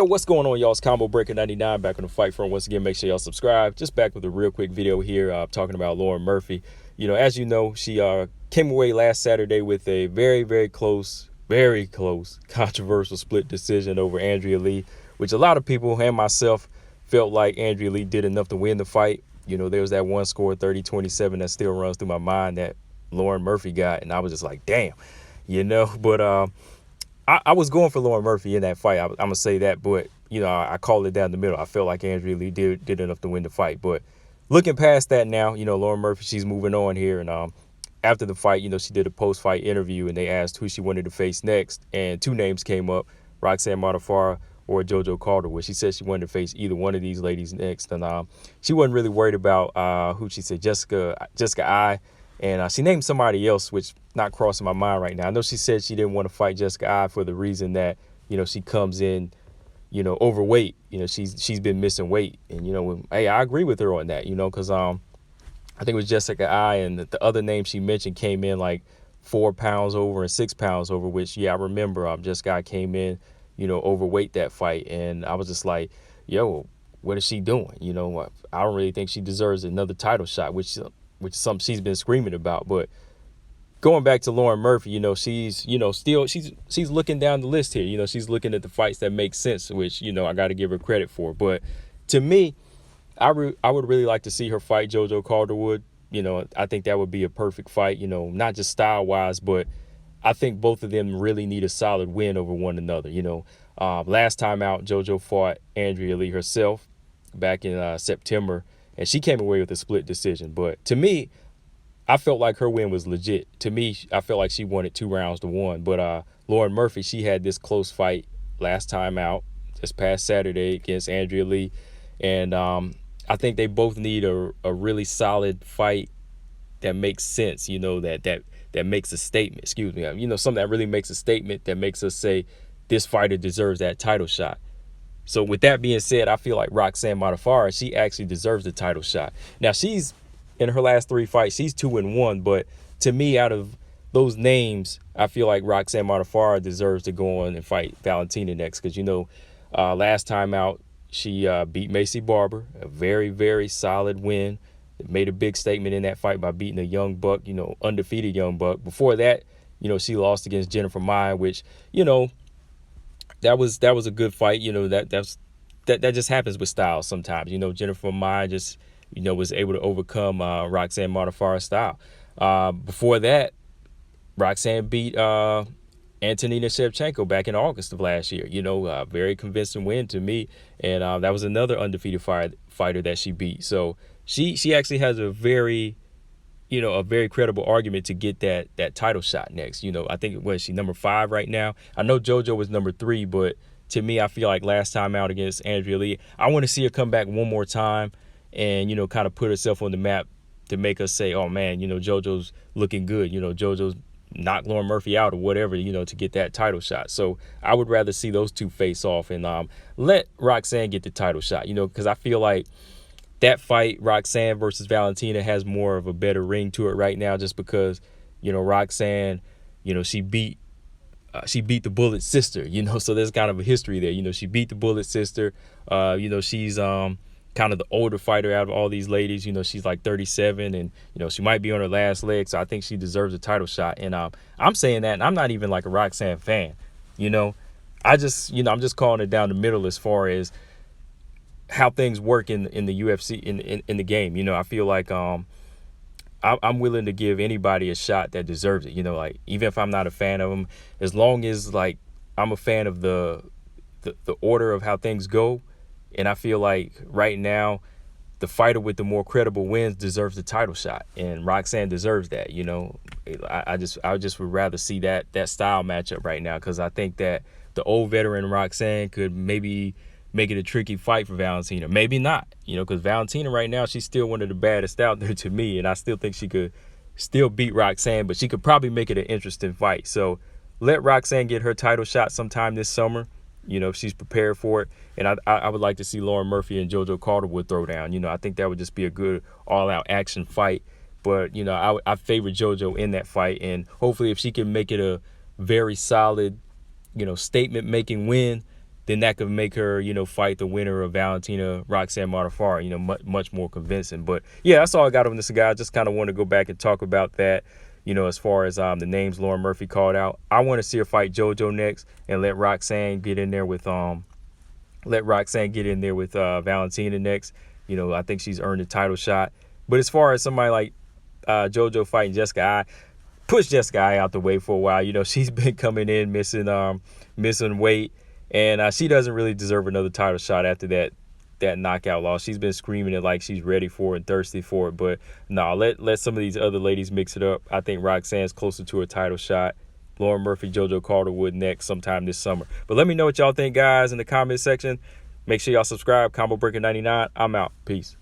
Yo, what's going on, y'all? It's Combo Breaker 99 back on the Fight Front. Once again, make sure y'all subscribe. Just back with a real quick video here talking about Lauren Murphy. You know, as you know, she came away last Saturday with a very close, controversial split decision over Andrea Lee, which a lot of people and myself felt like Andrea Lee did enough to win the fight. You know, there was that one score, 30-27, that still runs through my mind that Lauren Murphy got, and I was just like, damn, you know. But I was going for Lauren Murphy in that fight. I'm going to say that. But, you know, I called it down the middle. I felt like Andrea Lee did enough to win the fight. But looking past that now, you know, Lauren Murphy, she's moving on here. And after the fight, you know, she did a post-fight interview, and they asked who she wanted to face next. And two names came up, Roxanne Modafferi or Joanne Calderwood. She said she wanted to face either one of these ladies next. And she wasn't really worried about who she said, Jessica I. And she named somebody else, which not crossing my mind right now. I know she said she didn't want to fight Jessica I for the reason that, you know, she comes in, you know, overweight. You know, she's been missing weight. And, you know, hey, I agree with her on that, you know, because I think it was Jessica I, and the other name she mentioned came in like 4 pounds over and 6 pounds over, which, yeah, I remember Jessica I came in, you know, overweight that fight. And I was just like, yo, what is she doing? You know, I don't really think she deserves another title shot, which is something she's been screaming about. But going back to Lauren Murphy, you know, she's, you know, still she's looking down the list here. You know, she's looking at the fights that make sense, which, you know, I got to give her credit for. But to me, I would really like to see her fight Joanne Calderwood. You know, I think that would be a perfect fight, you know, not just style-wise, but I think both of them really need a solid win over one another. You know, last time out, JoJo fought Andrea Lee herself back in September, and she came away with a split decision. But to me, I felt like her win was legit. To me, I felt like she won it 2 rounds to 1. But Lauren Murphy, she had this close fight last time out, this past Saturday against Andrea Lee. And I think they both need a really solid fight that makes sense, you know, that makes a statement, excuse me. You know, something that really makes a statement that makes us say this fighter deserves that title shot. So with that being said, I feel like Roxanne Modafferi, she actually deserves the title shot. Now, she's in her last 3 fights, she's 2-1. But to me, out of those names, I feel like Roxanne Modafferi deserves to go on and fight Valentina next. Because, you know, last time out, she beat Macy Barber, a very solid win. Made a big statement in that fight by beating a young buck, you know, undefeated young buck. Before that, you know, she lost against Jennifer Maia, which, you know, that was a good fight. You know, that just happens with styles sometimes. You know, Jennifer Maia just, you know, was able to overcome Roxanne Modafferi's style. Before that, Roxanne beat Antonina Shevchenko back in August of last year. You know, a very convincing win to me. And that was another undefeated fighter that she beat. So she actually has a very credible argument to get that title shot next. You know, I think, what is she, number 5 right now? I know JoJo was number 3, but to me, I feel like last time out against Andrea Lee, I want to see her come back one more time and, you know, kind of put herself on the map to make us say, oh man, you know, JoJo's looking good. You know, JoJo's knocked Lauren Murphy out or whatever, you know, to get that title shot. So I would rather see those two face off and let Roxanne get the title shot, you know, because I feel like that fight, Roxanne versus Valentina, has more of a better ring to it right now, just because, you know, Roxanne, you know, she beat the Bullet's sister, you know, so there's kind of a history there. You know, she beat the Bullet's sister. You know, she's kind of the older fighter out of all these ladies. You know, she's like 37, and, you know, she might be on her last leg, so I think she deserves a title shot. And I'm saying that, and I'm not even like a Roxanne fan, you know. I'm just calling it down the middle as far as how things work in the UFC, in the game. You know, I feel like I'm willing to give anybody a shot that deserves it. You know, like, even if I'm not a fan of them, as long as, like, I'm a fan of the order of how things go. And I feel like right now, the fighter with the more credible wins deserves the title shot, and Roxanne deserves that. You know, I just would rather see that style matchup right now, because I think that the old veteran Roxanne could maybe make it a tricky fight for Valentina. Maybe not, you know, because Valentina right now, she's still one of the baddest out there to me, and I still think she could still beat Roxanne, but she could probably make it an interesting fight. So let Roxanne get her title shot sometime this summer, you know, if she's prepared for it. And I would like to see Lauren Murphy and Joanne Calderwood throw down. You know, I think that would just be a good all-out action fight. But, you know, I favor JoJo in that fight, and hopefully if she can make it a very solid, you know, statement-making win, then that could make her, fight the winner of Valentina Roxanne Modafferi, much more convincing. But yeah, that's all I got on this, guy. I just kind of want to go back and talk about that. As far as the names Lauren Murphy called out, I want to see her fight JoJo next and let Roxanne get in there with Valentina next. I think she's earned a title shot. But as far as somebody like JoJo fighting Jessica Eye, push Jessica Eye out the way for a while. She's been coming in missing weight, and she doesn't really deserve another title shot after that knockout loss. She's been screaming it like she's ready for it and thirsty for it. But no, let some of these other ladies mix it up. I think Roxanne's closer to a title shot. Lauren Murphy, JoJo Calderwood next sometime this summer. But let me know what y'all think, guys, in the comment section. Make sure y'all subscribe. Combo Breaker 99. I'm out. Peace.